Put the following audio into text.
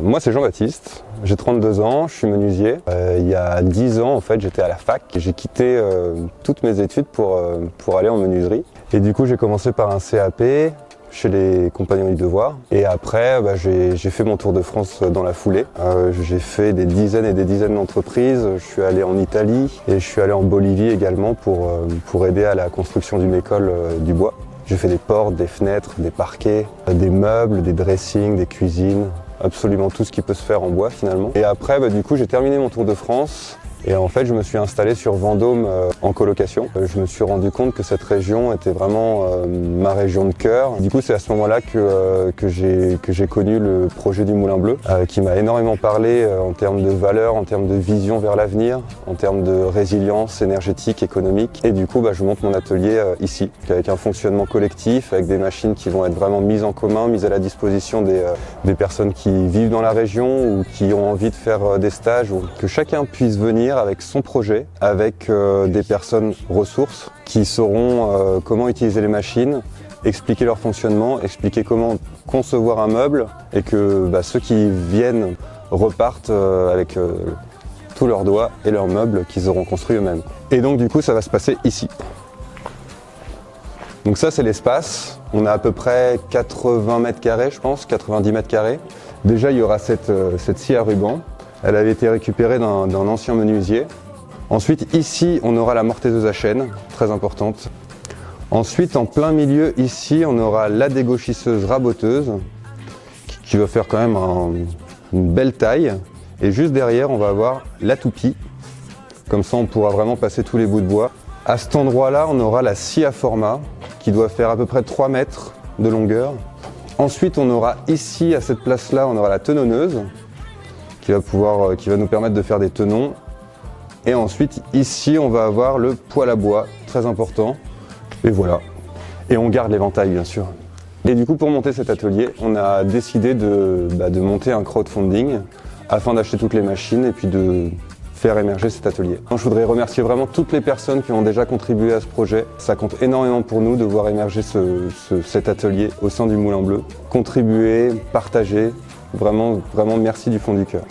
Moi c'est Jean-Baptiste, j'ai 32 ans, je suis menuisier. Il y a 10 ans en fait j'étais à la fac et j'ai quitté toutes mes études pour aller en menuiserie. Et du coup j'ai commencé par un CAP chez les Compagnons du Devoir. Et après j'ai fait mon tour de France dans la foulée. J'ai fait des dizaines et des dizaines d'entreprises. Je suis allé en Italie et je suis allé en Bolivie également pour aider à la construction d'une école du bois. J'ai fait des portes, des fenêtres, des parquets, des meubles, des dressings, des cuisines. Absolument tout ce qui peut se faire en bois finalement. Et après du coup j'ai terminé mon tour de France et en fait je me suis installé sur Vendôme en colocation. Je me suis rendu compte que cette région était vraiment ma région de cœur. Du coup c'est à ce moment-là que j'ai connu le projet du Moulin Bleu qui m'a énormément parlé en termes de valeurs, en termes de vision vers l'avenir, en termes de résilience énergétique, économique. Et du coup je monte mon atelier ici avec un fonctionnement collectif, avec des machines qui vont être vraiment mises en commun, mises à la disposition des personnes qui vivent dans la région ou qui ont envie de faire des stages, ou que chacun puisse venir avec son projet, avec des personnes ressources qui sauront comment utiliser les machines, expliquer leur fonctionnement, expliquer comment concevoir un meuble et que ceux qui viennent repartent avec tous leurs doigts et leurs meubles qu'ils auront construits eux-mêmes. Et donc du coup ça va se passer ici. Donc ça c'est l'espace, on a à peu près 80 mètres carrés je pense, 90 mètres carrés. Déjà il y aura cette scie à ruban, elle avait été récupérée d'un ancien menuisier. Ensuite ici on aura la mortaiseuse à chaîne, très importante. Ensuite en plein milieu ici on aura la dégauchisseuse raboteuse qui va faire quand même une belle taille. Et juste derrière on va avoir la toupie, comme ça on pourra vraiment passer tous les bouts de bois. À cet endroit-là on aura la scie à format qui doit faire à peu près 3 mètres de longueur. Ensuite on aura ici à cette place-là on aura la tenonneuse qui va nous permettre de faire des tenons. Et ensuite ici on va avoir le poêle à bois, très important. Et voilà. Et on garde l'éventail bien sûr. Et du coup pour monter cet atelier, on a décidé de monter un crowdfunding afin d'acheter toutes les machines et puis de faire émerger cet atelier. Je voudrais remercier vraiment toutes les personnes qui ont déjà contribué à ce projet. Ça compte énormément pour nous de voir émerger cet atelier au sein du Moulin Bleu. Contribuer, partager, vraiment merci du fond du cœur.